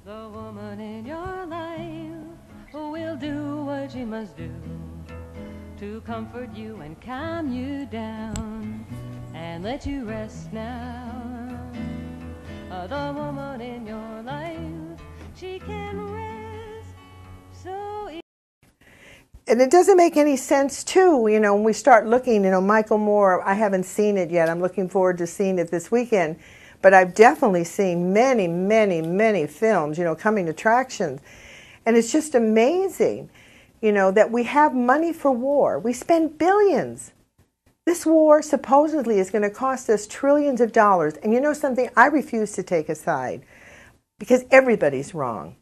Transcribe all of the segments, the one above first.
The woman in your life will do what she must do to comfort you and calm you down and let you rest now. The woman in your life, she can rest so easy. And it doesn't make any sense, too, you know, when we start looking, you know, Michael Moore, I haven't seen it yet. I'm looking forward to seeing it this weekend. But I've definitely seen many, many, many films, you know, coming attractions. And it's just amazing, you know, that we have money for war. We spend billions. This war supposedly is going to cost us trillions of dollars. And you know something? I refuse to take a side because everybody's wrong.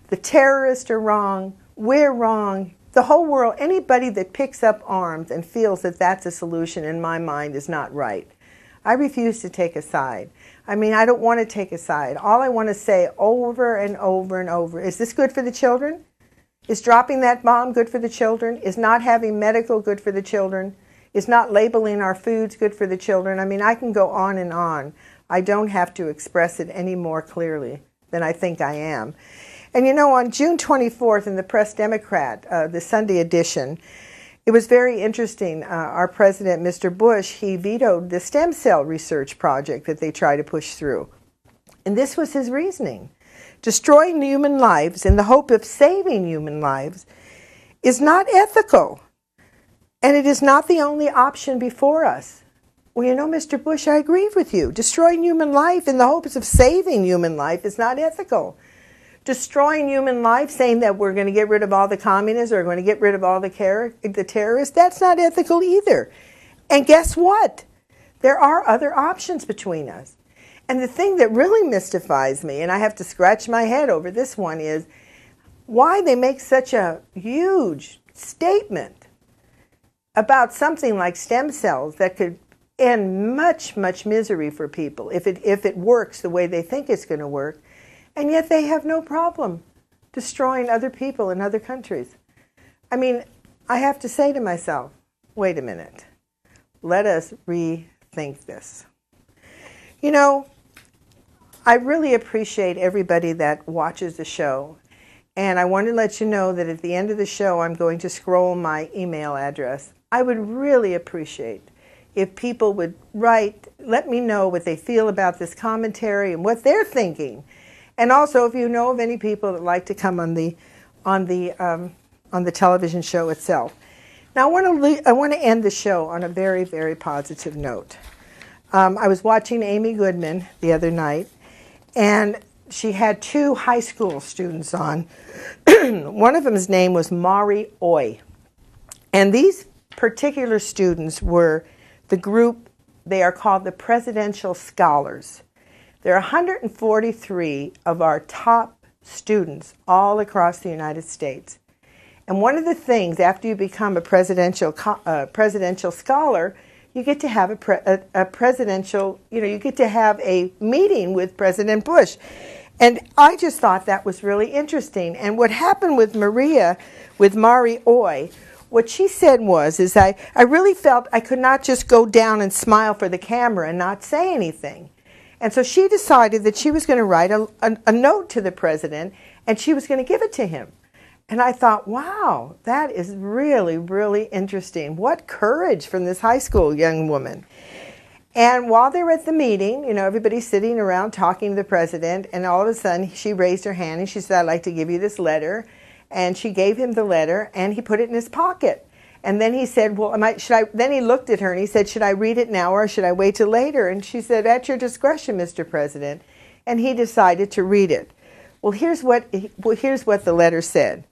The terrorists are wrong. We're wrong. The whole world, anybody that picks up arms and feels that that's a solution in my mind is not right. I refuse to take a side. I mean, I don't want to take a side. All I want to say over and over and over, is this good for the children? Is dropping that bomb good for the children? Is not having medical good for the children? Is not labeling our foods good for the children? I mean, I can go on and on. I don't have to express it any more clearly than I think I am. And you know, on June 24th in the Press Democrat, the Sunday edition, it was very interesting. Our president, Mr. Bush, he vetoed the stem cell research project that they try to push through. And this was his reasoning. Destroying human lives in the hope of saving human lives is not ethical. And it is not the only option before us. Well, you know, Mr. Bush, I agree with you. Destroying human life in the hopes of saving human life is not ethical. Destroying human life, saying that we're going to get rid of all the communists or we're going to get rid of all the terrorists, that's not ethical either. And guess what? There are other options between us. And the thing that really mystifies me, and I have to scratch my head over this one, is why they make such a huge statement about something like stem cells that could end much, much misery for people if it works the way they think it's going to work. And yet they have no problem destroying other people in other countries. I mean, I have to say to myself, wait a minute. Let us rethink this. You know, I really appreciate everybody that watches the show. And I want to let you know that at the end of the show, I'm going to scroll my email address. I would really appreciate if people would write, let me know what they feel about this commentary and what they're thinking. And also, if you know of any people that like to come on the television show itself. Now, I want to end the show on a very, very positive note. I was watching Amy Goodman the other night, and she had two high school students on. One of them's name was Mari Oy, and these particular students were the group. They are called the Presidential Scholars. There are 143 of our top students all across the United States. And one of the things, after you become a presidential scholar, you get to have a presidential, you get to have a meeting with President Bush. And I just thought that was really interesting. And what happened with Mari Oy, what she said is I really felt I could not just go down and smile for the camera and not say anything. And so she decided that she was going to write a note to the president, and she was going to give it to him. And I thought, wow, that is really, really interesting. What courage from this high school young woman. And while they were at the meeting, everybody's sitting around talking to the president, and all of a sudden she raised her hand and she said, I'd like to give you this letter. And she gave him the letter, and he put it in his pocket. And then he said, well, then he looked at her and he said, should I read it now or should I wait till later? And she said, at your discretion, Mr. President. And he decided to read it. Well, here's what the letter said.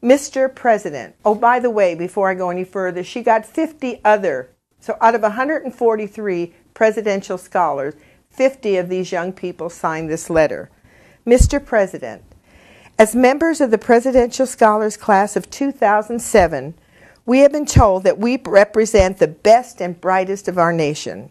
Mr. President. Oh, by the way, before I go any further, she got 50 other. So out of 143 presidential scholars, 50 of these young people signed this letter. Mr. President, as members of the Presidential Scholars Class of 2007, we have been told that we represent the best and brightest of our nation.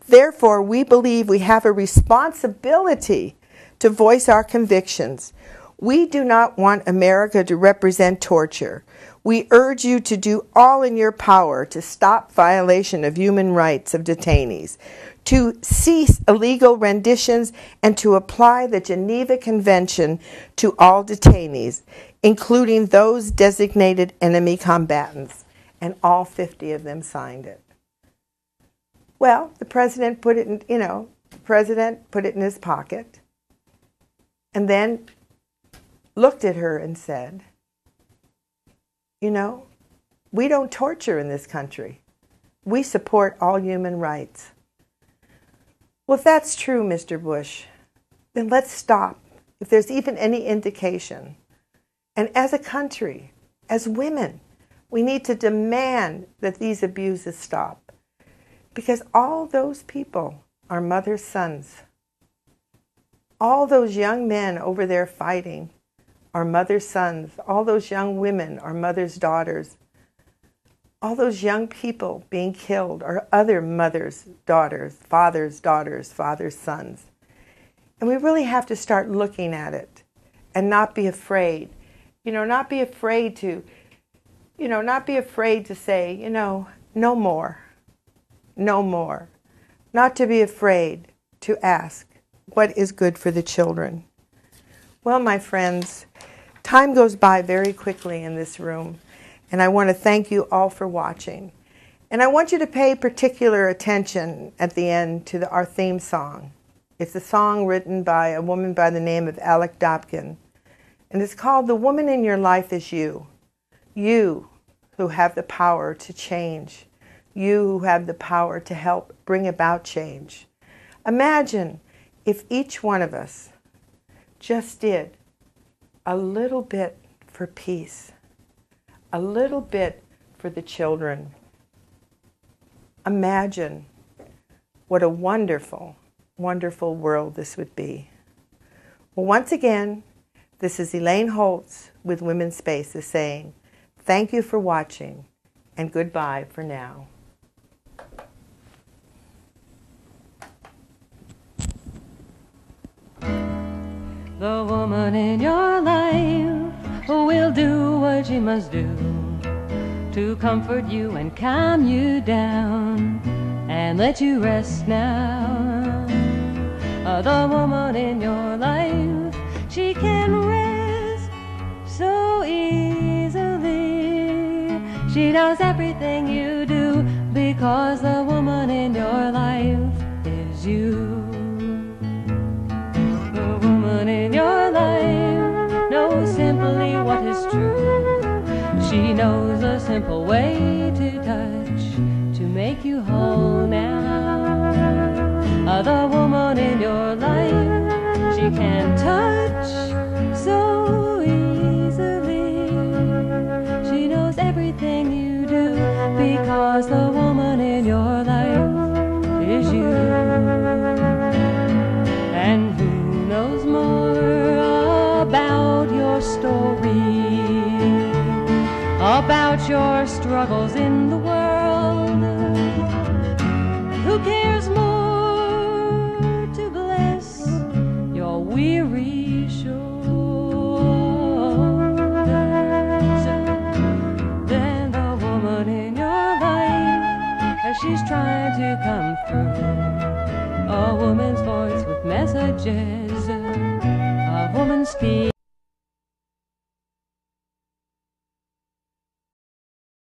Therefore, we believe we have a responsibility to voice our convictions. We do not want America to represent torture. We urge you to do all in your power to stop violation of human rights of detainees, to cease illegal renditions, and to apply the Geneva Convention to all detainees, including those designated enemy combatants. And all 50 of them signed it. Well, the president put it in, his pocket, and then looked at her and said, we don't torture in this country. We support all human rights. Well, if that's true, Mr. Bush, then let's stop, if there's even any indication. And as a country, as women, we need to demand that these abuses stop. Because all those people are mother's sons. All those young men over there fighting are mother's sons. All those young women are mother's daughters. All those young people being killed are other mothers' daughters, fathers' sons. And we really have to start looking at it and not be afraid. Not be afraid to say, no more. No more. Not to be afraid to ask what is good for the children. Well, my friends, time goes by very quickly in this room, and I want to thank you all for watching. And I want you to pay particular attention at the end to our theme song. It's a song written by a woman by the name of Alec Dobkin, and it's called "The Woman in Your Life Is You." You who have the power to change. You who have the power to help bring about change. Imagine if each one of us just did a little bit for peace, a little bit for the children. Imagine what a wonderful, wonderful world this would be. Well, once again, this is Elaine Holtz with Women's Spaces saying, thank you for watching, and goodbye for now. The woman in your life will do what she must do to comfort you and calm you down and let you rest now. The woman in your life, she can rest so easily. She knows everything you do because the woman in your life is you. In your life knows simply what is true. She knows a simple way to touch to make you whole now. The woman in your life, she can touch so easily. She knows everything you do because the woman in your life is you. And who knows more about your story, about your struggles in the world? Who cares more to bless your weary shoulders than the woman in your life as she's trying to come through? A woman's voice with messages, a woman's feet